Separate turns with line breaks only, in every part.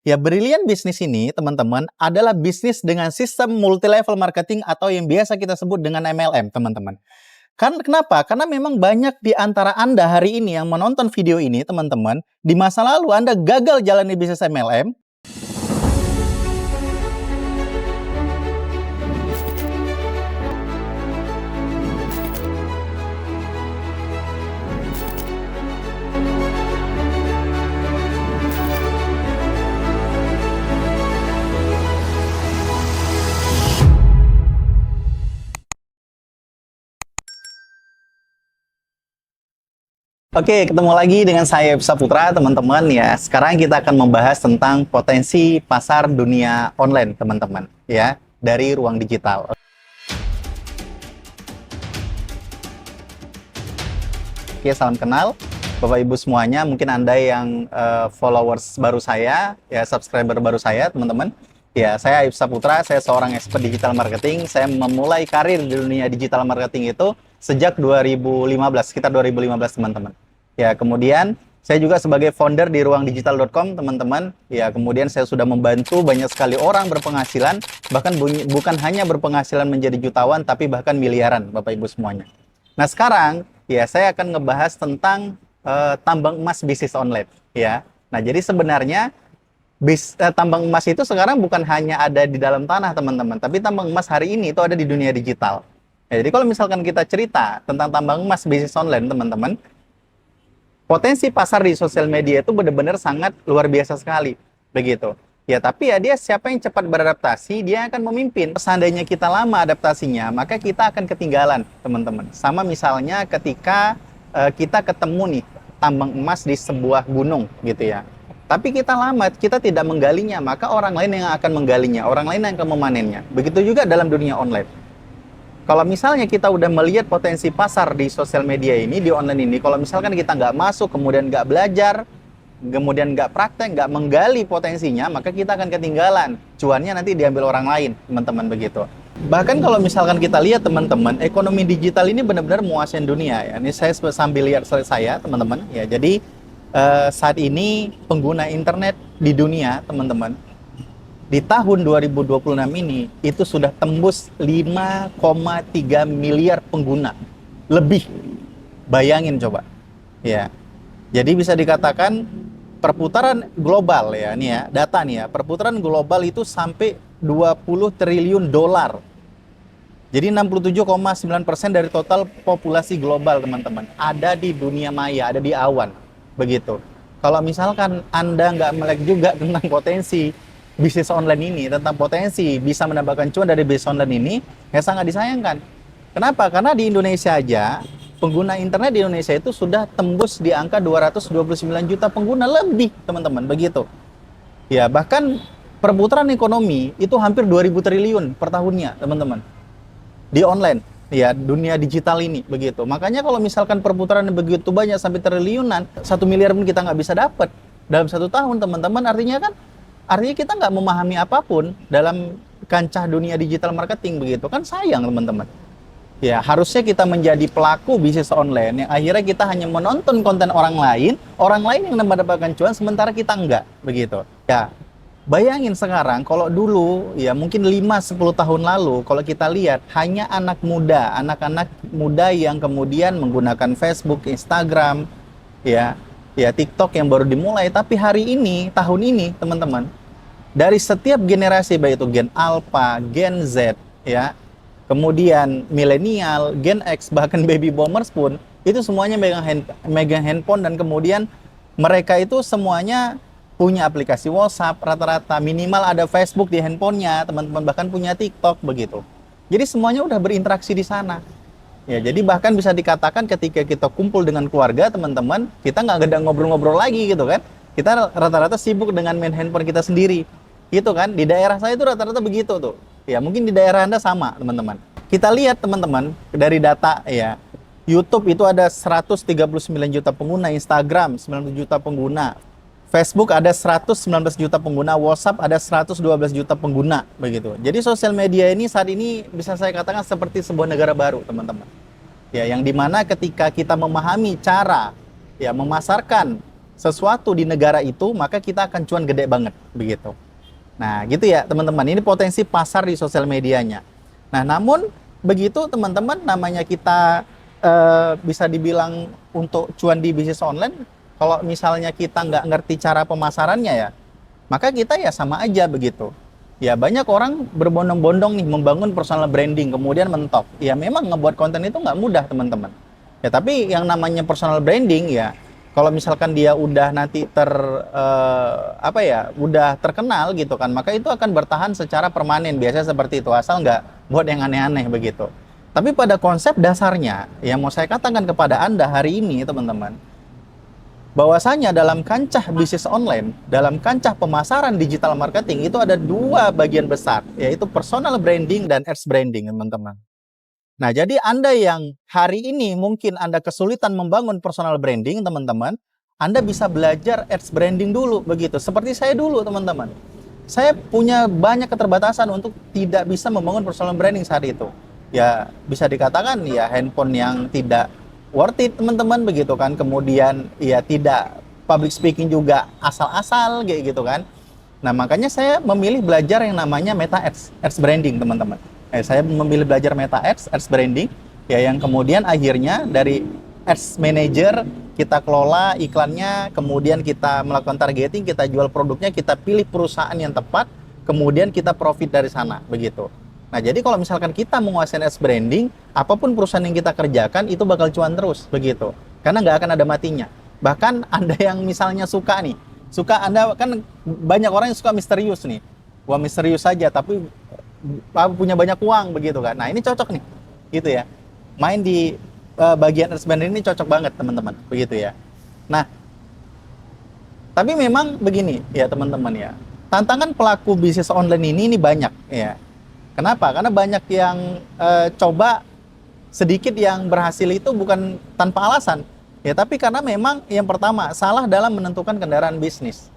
Ya, Brilliant Business ini, teman-teman, adalah bisnis dengan sistem multi-level marketing atau yang biasa kita sebut dengan MLM, teman-teman. Kenapa? Karena memang banyak di antara Anda hari ini yang menonton video ini, teman-teman, di masa lalu Anda gagal jalani bisnis MLM. Oke, ketemu lagi dengan saya Saputra, teman-teman ya. Sekarang kita akan membahas tentang potensi pasar dunia online, teman-teman, ya, dari ruang digital. Oke, salam kenal Bapak Ibu semuanya. Mungkin Anda yang followers baru saya, ya subscriber baru saya, teman-teman. Ya, saya Aib Saputra, saya seorang expert digital marketing. Saya memulai karir di dunia digital marketing itu sejak 2015, sekitar 2015, teman-teman. Ya, kemudian saya juga sebagai founder di ruangdigital.com, teman-teman. Ya, kemudian saya sudah membantu banyak sekali orang berpenghasilan, bahkan bukan hanya berpenghasilan menjadi jutawan, tapi bahkan miliaran, Bapak Ibu semuanya. Nah, sekarang ya saya akan ngebahas tentang tambang emas bisnis online, ya. Nah, jadi sebenarnya tambang emas itu sekarang bukan hanya ada di dalam tanah, teman-teman, tapi tambang emas hari ini itu ada di dunia digital. Ya, jadi kalau misalkan kita cerita tentang tambang emas bisnis online, teman-teman, potensi pasar di sosial media itu benar-benar sangat luar biasa sekali, begitu. Ya, tapi ya dia siapa yang cepat beradaptasi, dia akan memimpin. Seandainya kita lama adaptasinya, maka kita akan ketinggalan, teman-teman. Sama misalnya ketika kita ketemu nih tambang emas di sebuah gunung, gitu ya. Tapi kita lama, kita tidak menggalinya, maka orang lain yang akan menggalinya, orang lain yang akan memanennya. Begitu juga dalam dunia online. Kalau misalnya kita udah melihat potensi pasar di sosial media ini, di online ini, kalau misalkan kita nggak masuk, kemudian nggak belajar, kemudian nggak praktek, nggak menggali potensinya, maka kita akan ketinggalan. Cuannya nanti diambil orang lain, teman-teman, begitu. Bahkan kalau misalkan kita lihat, teman-teman, ekonomi digital ini benar-benar menguasai dunia. Ya. Ini saya sambil lihat slide saya, teman-teman. Ya, jadi saat ini pengguna internet di dunia, teman-teman, di tahun 2026 ini itu sudah tembus 5,3 miliar pengguna lebih. Bayangin coba. Ya. Jadi bisa dikatakan perputaran global ya, nih ya, data nih ya. Perputaran global itu sampai 20 triliun dolar. Jadi 67,9% dari total populasi global, teman-teman, ada di dunia maya, ada di awan. Begitu. Kalau misalkan Anda nggak melek juga tentang potensi bisnis online ini, tentang potensi bisa mendapatkan cuan dari bisnis online ini, ya sangat disayangkan. Kenapa? Karena di Indonesia aja, pengguna internet di Indonesia itu sudah tembus di angka 229 juta pengguna lebih, teman-teman, begitu. Ya, bahkan perputaran ekonomi itu hampir 2.000 triliun per tahunnya, teman-teman. Di online, ya, dunia digital ini, begitu. Makanya kalau misalkan perputaran begitu banyak sampai triliunan, 1 miliar pun kita nggak bisa dapat dalam 1 tahun, teman-teman. Artinya kita nggak memahami apapun dalam kancah dunia digital marketing, begitu kan, sayang, teman-teman. Ya, harusnya kita menjadi pelaku bisnis online yang akhirnya kita hanya menonton konten orang lain yang mendapatkan cuan sementara kita enggak, begitu. Ya, bayangin sekarang kalau dulu ya mungkin 5-10 tahun lalu kalau kita lihat hanya anak-anak muda yang kemudian menggunakan Facebook, Instagram, ya TikTok yang baru dimulai, tapi hari ini, tahun ini, teman-teman, dari setiap generasi, baik itu Gen Alpha, Gen Z, ya, kemudian milenial, Gen X, bahkan baby boomers pun, itu semuanya megang handphone, dan kemudian mereka itu semuanya punya aplikasi WhatsApp, rata-rata minimal ada Facebook di handphonenya, teman-teman, bahkan punya TikTok, begitu. Jadi semuanya udah berinteraksi di sana. Ya, jadi bahkan bisa dikatakan ketika kita kumpul dengan keluarga, teman-teman, kita nggak ada ngobrol-ngobrol lagi, gitu kan. Kita rata-rata sibuk dengan main handphone kita sendiri. Gitu kan, di daerah saya itu rata-rata begitu tuh. Ya, mungkin di daerah Anda sama, teman-teman. Kita lihat, teman-teman, dari data ya. YouTube itu ada 139 juta pengguna, Instagram 90 juta pengguna, Facebook ada 119 juta pengguna, WhatsApp ada 112 juta pengguna, begitu. Jadi sosial media ini saat ini bisa saya katakan seperti sebuah negara baru, teman-teman. Ya, yang dimana ketika kita memahami cara ya memasarkan sesuatu di negara itu, maka kita akan cuan gede banget begitu. Nah, gitu ya teman-teman. Ini potensi pasar di sosial medianya. Nah, namun begitu teman-teman, namanya kita bisa dibilang untuk cuan di bisnis online, kalau misalnya kita nggak ngerti cara pemasarannya ya, maka kita ya sama aja begitu. Ya banyak orang berbondong-bondong nih membangun personal branding, kemudian mentok. Ya memang ngebuat konten itu nggak mudah teman-teman. Ya tapi yang namanya personal branding ya, kalau misalkan dia udah nanti udah terkenal gitu kan, maka itu akan bertahan secara permanen, biasanya seperti itu, asal nggak buat yang aneh-aneh begitu. Tapi pada konsep dasarnya, yang mau saya katakan kepada Anda hari ini teman-teman, bahwasanya dalam kancah bisnis online, dalam kancah pemasaran digital marketing itu ada dua bagian besar, yaitu personal branding dan ads branding teman-teman. Nah, jadi Anda yang hari ini mungkin Anda kesulitan membangun personal branding, teman-teman, Anda bisa belajar ads branding dulu, begitu. Seperti saya dulu, teman-teman. Saya punya banyak keterbatasan untuk tidak bisa membangun personal branding saat itu. Ya, bisa dikatakan ya handphone yang tidak worth it, teman-teman, begitu kan. Kemudian ya tidak public speaking juga asal-asal, kayak gitu kan. Nah, makanya saya memilih belajar yang namanya meta ads branding, teman-teman. Saya memilih belajar meta ads branding, ya yang kemudian akhirnya dari ads manager kita kelola iklannya, kemudian kita melakukan targeting, kita jual produknya, kita pilih perusahaan yang tepat, kemudian kita profit dari sana, begitu. Nah, jadi kalau misalkan kita menguasai ads branding, apapun perusahaan yang kita kerjakan itu bakal cuan terus, begitu. Karena nggak akan ada matinya. Bahkan Anda yang misalnya suka Anda kan banyak orang yang suka misterius nih. Wah, misterius saja tapi punya banyak uang begitu kan. Nah, ini cocok nih. Gitu ya. Main di bagian ads branding ini cocok banget, teman-teman. Begitu ya. Nah, tapi memang begini ya, teman-teman ya. Tantangan pelaku bisnis online ini banyak ya. Kenapa? Karena banyak yang coba, sedikit yang berhasil itu bukan tanpa alasan. Ya, tapi karena memang yang pertama, salah dalam menentukan kendaraan bisnis.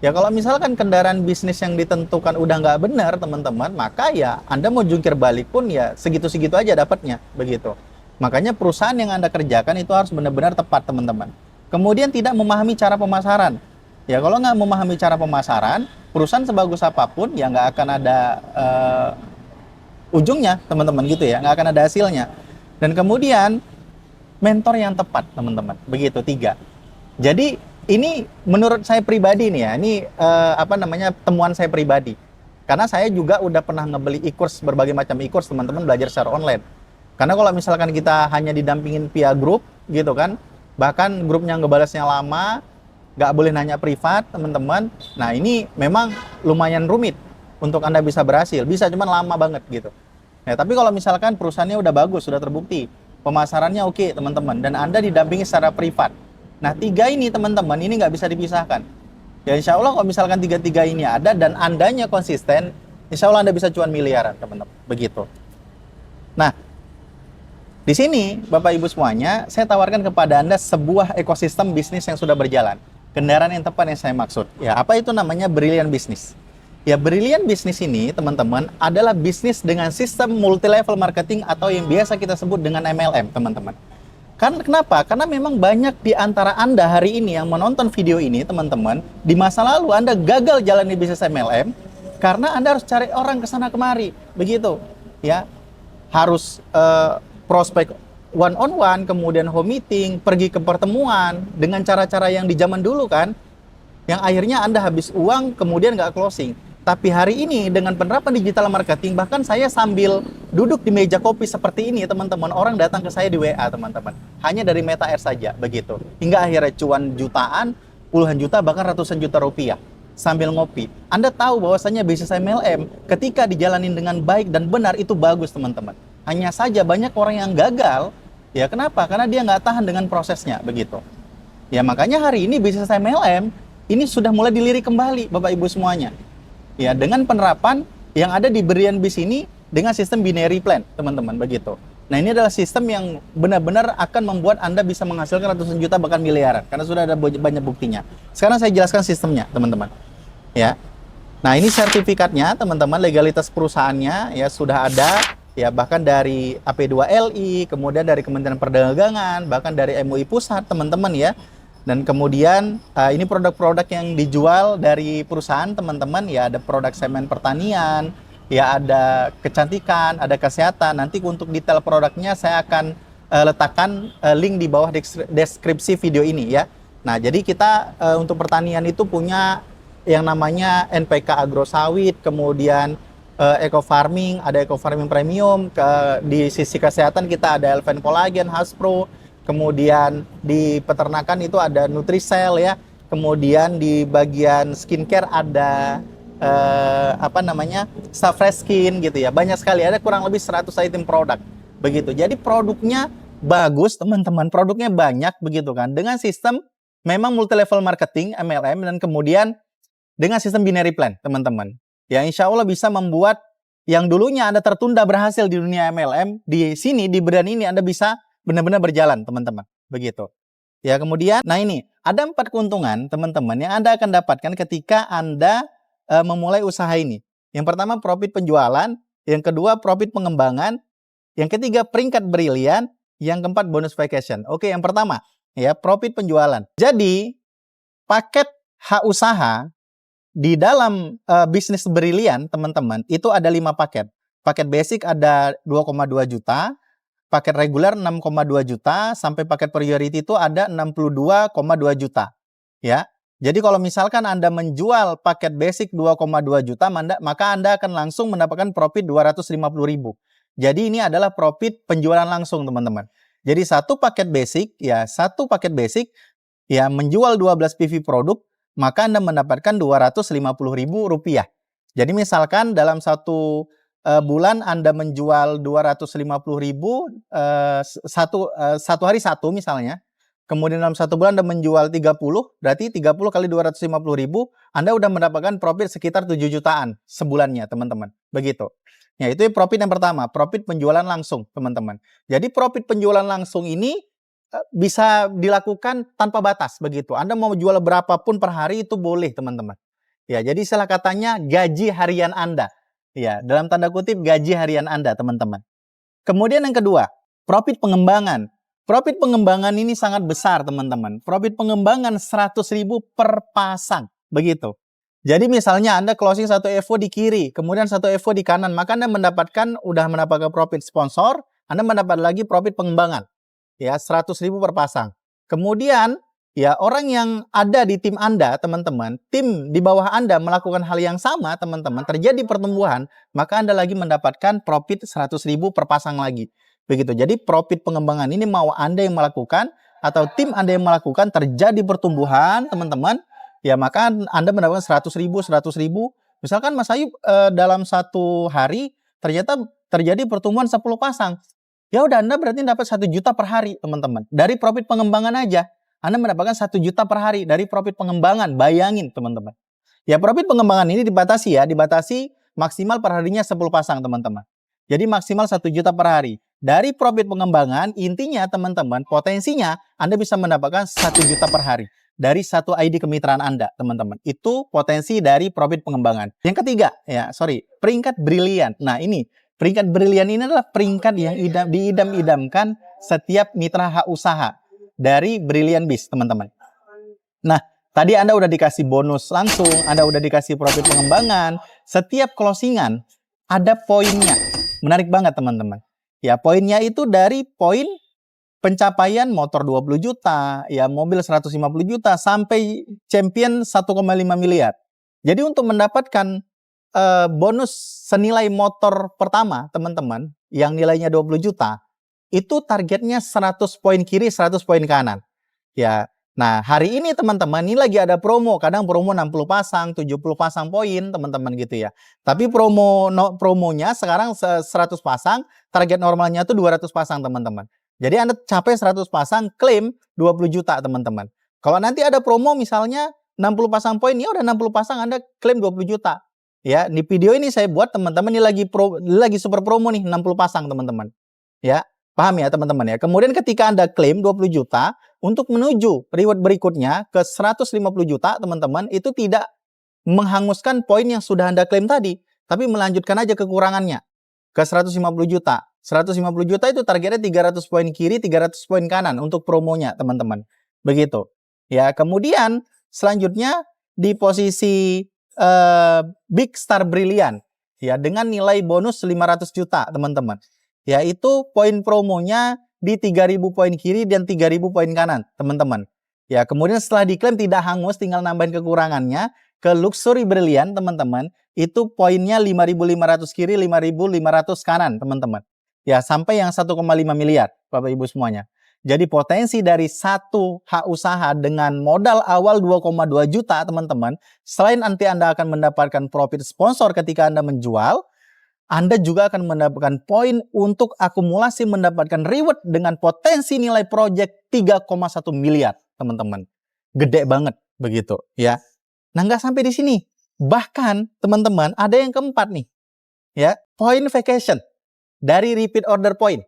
Ya, kalau misalkan kendaraan bisnis yang ditentukan udah nggak benar, teman-teman, maka ya Anda mau jungkir balik pun ya segitu-segitu aja dapatnya, begitu. Makanya perusahaan yang Anda kerjakan itu harus benar-benar tepat, teman-teman. Kemudian tidak memahami cara pemasaran. Ya, kalau nggak memahami cara pemasaran, perusahaan sebagus apapun ya nggak akan ada ujungnya, teman-teman, gitu ya, nggak akan ada hasilnya. Dan kemudian mentor yang tepat, teman-teman, begitu, 3. Jadi ini menurut saya pribadi nih ya, ini temuan saya pribadi, karena saya juga udah pernah ngebeli e-course, berbagai macam e-course, teman-teman, belajar secara online. Karena kalau misalkan kita hanya didampingin via grup gitu kan, bahkan grupnya ngebalasnya lama, nggak boleh nanya privat, teman-teman, nah ini memang lumayan rumit untuk Anda bisa berhasil, bisa cuman lama banget gitu. Nah, tapi kalau misalkan perusahaannya udah bagus, sudah terbukti, pemasarannya oke, teman-teman, dan Anda didampingi secara privat. Nah, 3 ini, teman-teman, ini nggak bisa dipisahkan. Ya, insya Allah kalau misalkan 3-3 ini ada dan Andanya konsisten, insya Allah Anda bisa cuan miliaran, teman-teman. Begitu. Nah, di sini, Bapak Ibu semuanya, saya tawarkan kepada Anda sebuah ekosistem bisnis yang sudah berjalan. Kendaraan yang tepat yang saya maksud. Ya, apa itu namanya brilliant business? Ya, brilliant business ini, teman-teman, adalah bisnis dengan sistem multi-level marketing atau yang biasa kita sebut dengan MLM, teman-teman. Karena kenapa? Karena memang banyak di antara Anda hari ini yang menonton video ini, teman-teman, di masa lalu Anda gagal jalani bisnis MLM karena Anda harus cari orang ke sana kemari, begitu. Ya, harus prospek one-on-one, kemudian home meeting, pergi ke pertemuan dengan cara-cara yang di zaman dulu kan, yang akhirnya Anda habis uang, kemudian nggak closing. Tapi hari ini dengan penerapan digital marketing, bahkan saya sambil duduk di meja kopi seperti ini, teman-teman, orang datang ke saya di WA, teman-teman. Hanya dari Meta Ads saja, begitu. Hingga akhirnya cuan jutaan, puluhan juta, bahkan ratusan juta rupiah. Sambil ngopi. Anda tahu bahwasanya bisnis MLM, ketika dijalanin dengan baik dan benar, itu bagus, teman-teman. Hanya saja banyak orang yang gagal, ya kenapa? Karena dia nggak tahan dengan prosesnya, begitu. Ya makanya hari ini bisnis MLM, ini sudah mulai dilirik kembali, Bapak Ibu semuanya. Ya, dengan penerapan yang ada di Brilliant Biz ini dengan sistem binary plan, teman-teman, begitu. Nah, ini adalah sistem yang benar-benar akan membuat Anda bisa menghasilkan ratusan juta bahkan miliaran karena sudah ada banyak buktinya. Sekarang saya jelaskan sistemnya, teman-teman. Ya. Nah, ini sertifikatnya, teman-teman, legalitas perusahaannya ya sudah ada, ya bahkan dari AP2LI, kemudian dari Kementerian Perdagangan, bahkan dari MUI Pusat, teman-teman ya. Dan kemudian ini produk-produk yang dijual dari perusahaan teman-teman, ya ada produk semen pertanian, ya ada kecantikan, ada kesehatan. Nanti untuk detail produknya saya akan letakkan link di bawah deskripsi video ini ya. Nah, jadi kita untuk pertanian itu punya yang namanya NPK Agro Sawit, kemudian eco farming, ada eco farming premium, di sisi kesehatan kita ada Elven Collagen, Haspro. Kemudian di peternakan itu ada Nutrisel ya. Kemudian di bagian skincare ada apa namanya? Fresh gitu ya. Banyak sekali, ada kurang lebih 100 item produk. Begitu. Jadi produknya bagus, teman-teman. Produknya banyak begitu kan. Dengan sistem memang multi level marketing MLM, dan kemudian dengan sistem binary plan, teman-teman. Ya, insya Allah bisa membuat yang dulunya Anda tertunda berhasil di dunia MLM, di sini di brand ini Anda bisa benar-benar berjalan, teman-teman. Begitu. Ya, kemudian, nah ini, ada 4 keuntungan, teman-teman, yang Anda akan dapatkan ketika Anda memulai usaha ini. Yang pertama, profit penjualan. Yang kedua, profit pengembangan. Yang ketiga, peringkat brilian. Yang keempat, bonus vacation. Oke, yang pertama, ya, profit penjualan. Jadi, paket hak usaha di dalam bisnis brilian, teman-teman, itu ada 5 paket. Paket basic ada 2,2 juta. Paket reguler 6,2 juta, sampai paket priority itu ada 62,2 juta. Ya. Jadi kalau misalkan Anda menjual paket basic 2,2 juta, maka Anda akan langsung mendapatkan profit 250.000. Jadi ini adalah profit penjualan langsung, teman-teman. Jadi satu paket basic ya menjual 12 PV produk, maka Anda mendapatkan Rp250.000. Jadi misalkan dalam satu bulan Anda menjual 250.000 satu hari satu misalnya. Kemudian dalam satu bulan Anda menjual 30, berarti 30 kali 250.000, Anda udah mendapatkan profit sekitar 7 jutaan sebulannya, teman-teman. Begitu. Ya, itu profit yang pertama, profit penjualan langsung, teman-teman. Jadi profit penjualan langsung ini bisa dilakukan tanpa batas, begitu. Anda mau jual berapapun per hari itu boleh, teman-teman. Ya, jadi istilah katanya gaji harian Anda. Ya, dalam tanda kutip gaji harian Anda, teman-teman. Kemudian yang kedua, profit pengembangan. Profit pengembangan ini sangat besar, teman-teman. Profit pengembangan 100.000 per pasang, begitu. Jadi misalnya Anda closing satu EVO di kiri, kemudian satu EVO di kanan, maka Anda udah mendapatkan profit sponsor, Anda mendapat lagi profit pengembangan. Ya, 100.000 per pasang. Kemudian ya, orang yang ada di tim Anda, teman-teman, tim di bawah Anda melakukan hal yang sama, teman-teman, terjadi pertumbuhan, maka Anda lagi mendapatkan profit 100.000 per pasang lagi. Begitu. Jadi profit pengembangan ini mau Anda yang melakukan atau tim Anda yang melakukan, terjadi pertumbuhan, teman-teman, ya maka Anda mendapatkan 100.000. Misalkan Mas Ayub dalam satu hari ternyata terjadi pertumbuhan 10 pasang. Ya udah, Anda berarti dapat 1 juta per hari, teman-teman. Dari profit pengembangan aja. Anda mendapatkan 1 juta per hari dari profit pengembangan. Bayangin, teman-teman. Ya, profit pengembangan ini dibatasi maksimal per harinya 10 pasang, teman-teman. Jadi maksimal 1 juta per hari. Dari profit pengembangan, intinya teman-teman, potensinya Anda bisa mendapatkan 1 juta per hari. Dari satu ID kemitraan Anda, teman-teman. Itu potensi dari profit pengembangan. Yang ketiga, peringkat brilian. Nah, ini, peringkat brilian ini adalah peringkat yang diidam-idamkan setiap mitra hak usaha dari Brilliant Biz, teman-teman. Nah, tadi Anda udah dikasih bonus langsung, Anda udah dikasih profit pengembangan. Setiap closingan ada poinnya. Menarik banget, teman-teman. Ya, poinnya itu dari poin pencapaian motor 20 juta, ya mobil 150 juta, sampai champion 1,5 miliar. Jadi untuk mendapatkan bonus senilai motor pertama, teman-teman, yang nilainya 20 juta, itu targetnya 100 poin kiri, 100 poin kanan. Ya. Nah, hari ini teman-teman, ini lagi ada promo. Kadang promo 60 pasang, 70 pasang poin, teman-teman gitu ya. Tapi promonya sekarang 100 pasang, target normalnya tuh 200 pasang, teman-teman. Jadi Anda capai 100 pasang, klaim 20 juta, teman-teman. Kalau nanti ada promo misalnya 60 pasang poin, ya udah 60 pasang Anda klaim 20 juta. Ya, di video ini saya buat, teman-teman, ini lagi super promo nih, 60 pasang, teman-teman. Ya. Paham ya, teman-teman ya. Kemudian ketika Anda klaim 20 juta, untuk menuju reward berikutnya ke 150 juta, teman-teman, itu tidak menghanguskan poin yang sudah Anda klaim tadi, tapi melanjutkan aja kekurangannya ke 150 juta. 150 juta itu targetnya 300 poin kiri, 300 poin kanan untuk promonya, teman-teman. Begitu. Ya, kemudian selanjutnya di posisi Big Star Brilliant ya dengan nilai bonus 500 juta, teman-teman. Yaitu poin promonya di 3.000 poin kiri dan 3.000 poin kanan, teman-teman. Ya, kemudian setelah diklaim tidak hangus, tinggal nambahin kekurangannya ke Luxury Brilliant, teman-teman. Itu poinnya 5.500 kiri, 5.500 kanan, teman-teman. Ya, sampai yang 1,5 miliar, Bapak Ibu semuanya. Jadi potensi dari satu hak usaha dengan modal awal 2,2 juta, teman-teman, selain nanti Anda akan mendapatkan profit sponsor ketika Anda menjual, Anda juga akan mendapatkan poin untuk akumulasi mendapatkan reward dengan potensi nilai project 3,1 miliar, teman-teman. Gede banget begitu, ya. Nah, nggak sampai di sini. Bahkan, teman-teman, ada yang keempat nih, ya, point vacation dari repeat order point,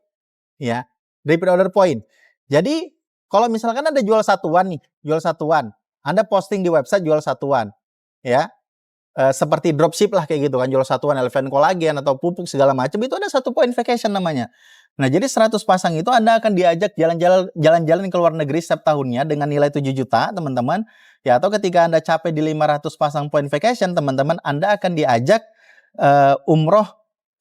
ya, repeat order point. Jadi, kalau misalkan Anda jual satuan nih, jual satuan, Anda posting di website jual satuan, ya, seperti dropship lah kayak gitu kan, jual satuan elephant collagen atau pupuk segala macam, itu ada satu point vacation namanya. Nah, jadi 100 pasang itu Anda akan diajak jalan-jalan ke luar negeri setiap tahunnya dengan nilai 7 juta, teman-teman. Ya, atau ketika Anda capai di 500 pasang point vacation, teman-teman, Anda akan diajak umroh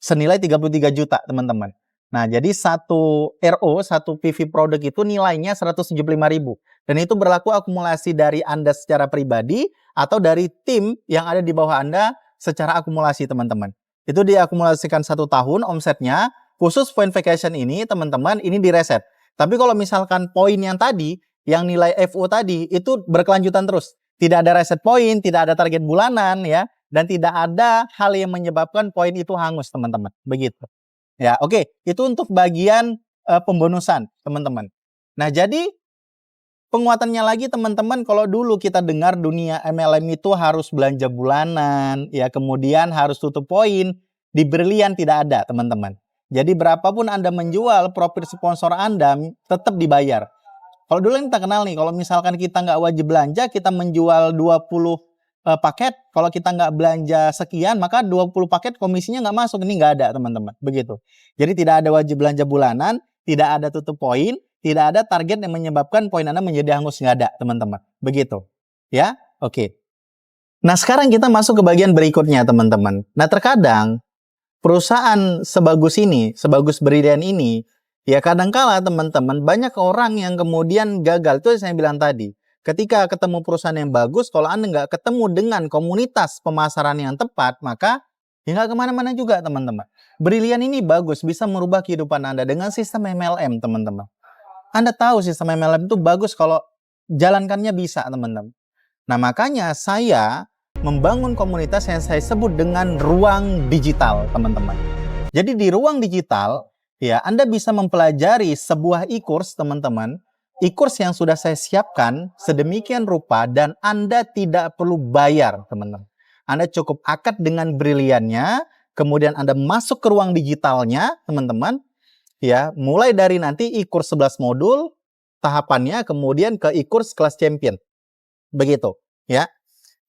senilai 33 juta, teman-teman. Nah, jadi satu RO, satu PV produk itu nilainya 175.000. Dan itu berlaku akumulasi dari Anda secara pribadi atau dari tim yang ada di bawah Anda secara akumulasi, teman-teman. Itu diakumulasikan 1 tahun omsetnya, khusus point vacation ini, teman-teman, ini direset. Tapi kalau misalkan poin yang tadi, yang nilai FO tadi, itu berkelanjutan terus. Tidak ada reset poin, tidak ada target bulanan, ya, dan tidak ada hal yang menyebabkan poin itu hangus, teman-teman. Begitu. Ya, oke. Itu untuk bagian pembonusan, teman-teman. Nah, jadi penguatannya lagi, teman-teman, kalau dulu kita dengar dunia MLM itu harus belanja bulanan, ya, kemudian harus tutup poin, di Brilliant tidak ada, teman-teman. Jadi berapapun Anda menjual, profit sponsor Anda tetap dibayar. Kalau dulu kita kenal nih, kalau misalkan kita nggak wajib belanja, kita menjual 20 paket, kalau kita nggak belanja sekian, maka 20 paket komisinya nggak masuk. Ini nggak ada, teman-teman. Begitu. Jadi tidak ada wajib belanja bulanan, tidak ada tutup poin, tidak ada target yang menyebabkan poin Anda menjadi hangus. Nggak ada, teman-teman. Begitu. Ya, oke. Nah, sekarang kita masuk ke bagian berikutnya, teman-teman. Nah, terkadang perusahaan sebagus ini, sebagus Brilliant ini, ya kadangkala teman-teman banyak orang yang kemudian gagal. Itu yang saya bilang tadi. Ketika ketemu perusahaan yang bagus, kalau Anda nggak ketemu dengan komunitas pemasaran yang tepat, maka ya nggak kemana-mana juga, teman-teman. Brilliant ini bagus, bisa merubah kehidupan Anda dengan sistem MLM, teman-teman. Anda tahu sistem MLM itu bagus kalau jalankannya bisa, teman-teman. Nah, makanya saya membangun komunitas yang saya sebut dengan ruang digital, teman-teman. Jadi di ruang digital, ya, Anda bisa mempelajari sebuah e-course, teman-teman. E-course yang sudah saya siapkan sedemikian rupa dan Anda tidak perlu bayar, teman-teman. Anda cukup akad dengan Brilliantnya, kemudian Anda masuk ke ruang digitalnya, teman-teman. Ya, mulai dari nanti e-course 11 modul, tahapannya, kemudian ke e-course kelas champion. Begitu, ya.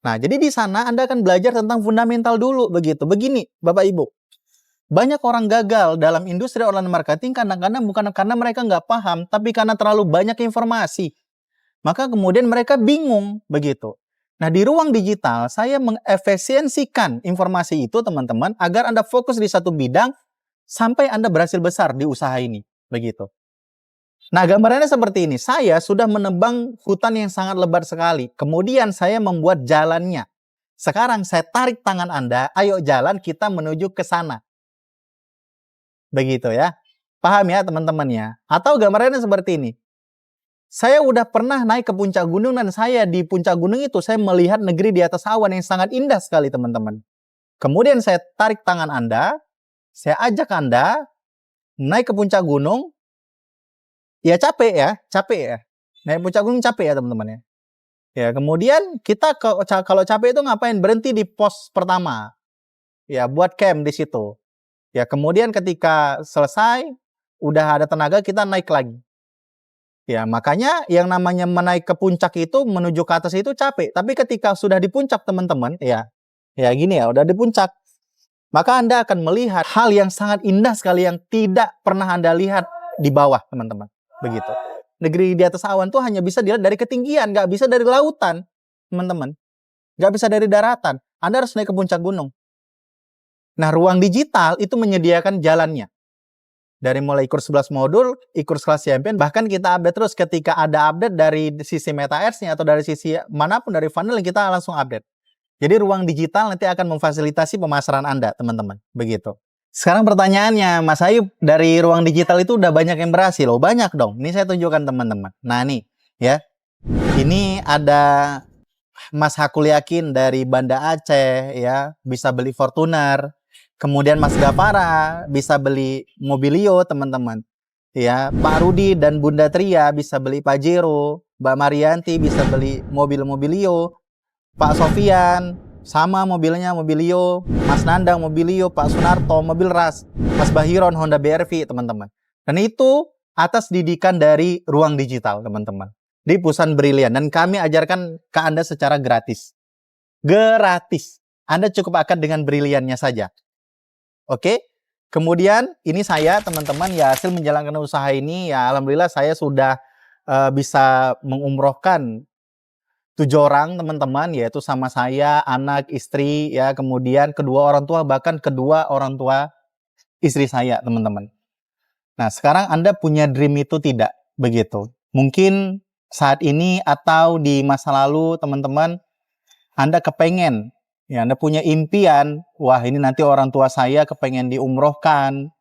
Nah, jadi di sana Anda akan belajar tentang fundamental dulu, begitu. Begini, Bapak Ibu. Banyak orang gagal dalam industri online marketing kadang-kadang bukan karena mereka nggak paham, tapi karena terlalu banyak informasi. Maka kemudian mereka bingung, begitu. Nah, di ruang digital, saya mengefisiensikan informasi itu, teman-teman, agar Anda fokus di satu bidang sampai Anda berhasil besar di usaha ini, begitu. Nah, gambarannya seperti ini. Saya sudah menebang hutan yang sangat lebar sekali. Kemudian saya membuat jalannya. Sekarang saya tarik tangan Anda, ayo jalan kita menuju ke sana. Begitu ya. Paham ya, teman-teman ya? Atau gambarannya seperti ini. Saya udah pernah naik ke puncak gunung dan saya di puncak gunung itu saya melihat negeri di atas awan yang sangat indah sekali, teman-teman. Kemudian saya tarik tangan Anda, saya ajak Anda naik ke puncak gunung. Ya capek ya, capek ya. Naik puncak gunung capek ya, teman-teman ya. Ya, kemudian kita kalau capek itu ngapain? Berhenti di pos pertama. Ya, buat camp di situ. Ya, kemudian ketika selesai, udah ada tenaga, kita naik lagi. Ya, makanya yang namanya menaik ke puncak itu, menuju ke atas itu capek. Tapi ketika sudah di puncak, teman-teman, ya gini ya, udah di puncak. Maka Anda akan melihat hal yang sangat indah sekali yang tidak pernah Anda lihat di bawah, teman-teman. Begitu. Negeri di atas awan tuh hanya bisa dilihat dari ketinggian, nggak bisa dari lautan, teman-teman. Nggak bisa dari daratan. Anda harus naik ke puncak gunung. Nah, ruang digital itu menyediakan jalannya. Dari mulai kurs 11 modul, kurs kelas champion, bahkan kita update terus ketika ada update dari sisi MetaEarth-nya atau dari sisi manapun dari funnel, kita langsung update. Jadi ruang digital nanti akan memfasilitasi pemasaran Anda, teman-teman. Begitu. Sekarang pertanyaannya, Mas Ayub, dari ruang digital itu udah banyak yang berhasil? Oh, banyak dong. Ini saya tunjukkan teman-teman. Nah, nih, ya. Ini ada Mas Hakul Yakin dari Banda Aceh, ya, bisa beli Fortuner. Kemudian Mas Gafara bisa beli Mobilio, teman-teman. Ya, Pak Rudi dan Bunda Tria bisa beli Pajero, Mbak Marianti bisa beli mobil Mobilio, Pak Sofian sama mobilnya Mobilio, Mas Nandang Mobilio, Pak Sunarto mobil Ras, Mas Bahiron Honda BRV, teman-teman. Dan itu atas didikan dari ruang digital, teman-teman. Di Perusahaan Brilian, dan kami ajarkan ke Anda secara gratis. Gratis. Anda cukup akad dengan Briliannya saja. Oke? Kemudian ini saya, teman-teman, ya hasil menjalankan usaha ini, ya alhamdulillah saya sudah bisa mengumrohkan 7 orang, teman-teman, yaitu sama saya, anak, istri, ya, kemudian kedua orang tua, bahkan kedua orang tua istri saya, teman-teman. Nah, sekarang Anda punya dream itu tidak? Begitu. Mungkin saat ini atau di masa lalu, teman-teman, Anda kepengen, ya, Anda punya impian, wah ini nanti orang tua saya kepengen diumrohkan,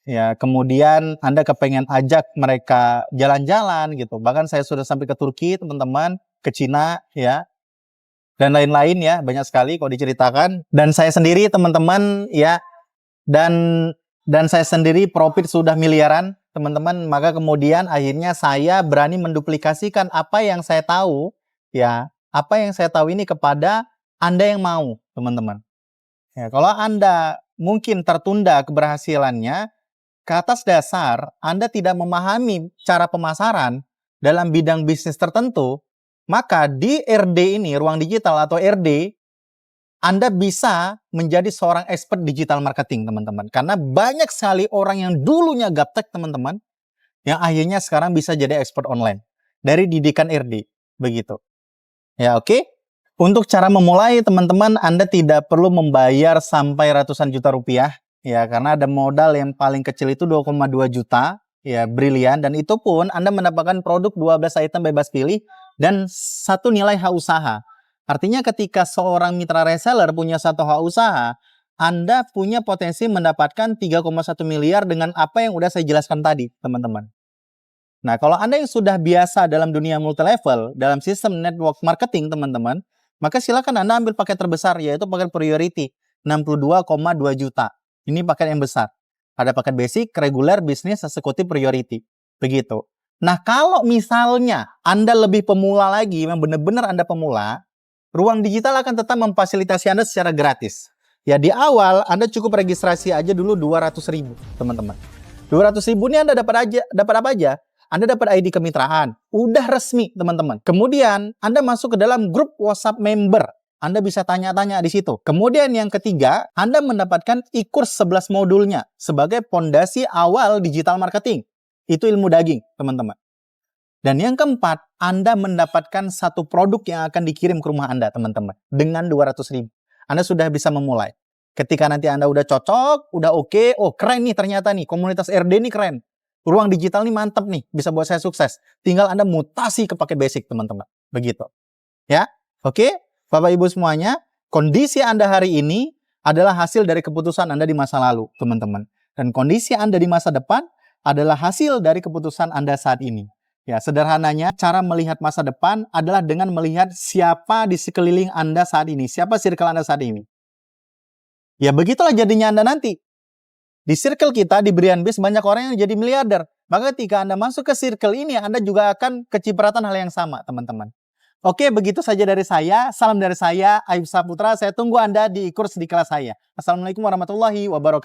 ya, kemudian Anda kepengen ajak mereka jalan-jalan gitu. Bahkan saya sudah sampai ke Turki, teman-teman, ke Cina, ya, dan lain-lain, ya, banyak sekali kalau diceritakan. Dan saya sendiri, teman-teman, ya, dan saya sendiri profit sudah miliaran, teman-teman. Maka kemudian akhirnya saya berani menduplikasikan apa yang saya tahu, ya, apa yang saya tahu ini kepada Anda yang mau, teman-teman. Ya, kalau Anda mungkin tertunda keberhasilannya, ke atas dasar Anda tidak memahami cara pemasaran dalam bidang bisnis tertentu, maka di RD ini, ruang digital atau RD, Anda bisa menjadi seorang expert digital marketing, teman-teman. Karena banyak sekali orang yang dulunya gaptek, teman-teman, yang akhirnya sekarang bisa jadi expert online dari didikan RD, begitu. Ya, oke. Untuk cara memulai, teman-teman, Anda tidak perlu membayar sampai ratusan juta rupiah, ya, karena ada modal yang paling kecil itu 2,2 juta, ya, Brilian, dan itu pun Anda mendapatkan produk 12 item bebas pilih dan satu nilai hak usaha. Artinya ketika seorang mitra reseller punya satu hak usaha, Anda punya potensi mendapatkan 3,1 miliar dengan apa yang udah saya jelaskan tadi, teman-teman. Nah, kalau Anda yang sudah biasa dalam dunia multi-level, dalam sistem network marketing, teman-teman, maka silakan Anda ambil paket terbesar, yaitu paket priority, 62,2 juta. Ini paket yang besar. Ada paket basic, reguler, bisnis, eksekutif, priority. Begitu. Nah, kalau misalnya Anda lebih pemula lagi, memang benar-benar Anda pemula, ruang digital akan tetap memfasilitasi Anda secara gratis. Ya, di awal Anda cukup registrasi aja dulu 200.000, teman-teman. 200.000 ini Anda dapat apa aja? Anda dapat ID kemitraan, udah resmi, teman-teman. Kemudian Anda masuk ke dalam grup WhatsApp member. Anda bisa tanya-tanya di situ. Kemudian yang ketiga, Anda mendapatkan e-kurs 11 modulnya sebagai pondasi awal digital marketing. Itu ilmu daging, teman-teman. Dan yang keempat, Anda mendapatkan satu produk yang akan dikirim ke rumah Anda, teman-teman, dengan 200.000. Anda sudah bisa memulai. Ketika nanti Anda udah cocok, udah oke, oh keren nih ternyata nih, komunitas RD nih keren. Ruang digital nih mantep nih, bisa buat saya sukses. Tinggal Anda mutasi ke paket basic, teman-teman. Begitu. Ya, oke? Bapak Ibu semuanya, kondisi Anda hari ini adalah hasil dari keputusan Anda di masa lalu, teman-teman. Dan kondisi Anda di masa depan adalah hasil dari keputusan Anda saat ini. Ya, sederhananya, cara melihat masa depan adalah dengan melihat siapa di sekeliling Anda saat ini. Siapa circle Anda saat ini. Ya, begitulah jadinya Anda nanti. Di circle kita, di Brian Biz, banyak orang yang jadi miliarder. Maka ketika Anda masuk ke circle ini, Anda juga akan kecipratan hal yang sama, teman-teman. Oke, begitu saja dari saya. Salam dari saya, Ayub Saputra. Saya tunggu Anda di kurs di kelas saya. Assalamualaikum warahmatullahi wabarakatuh.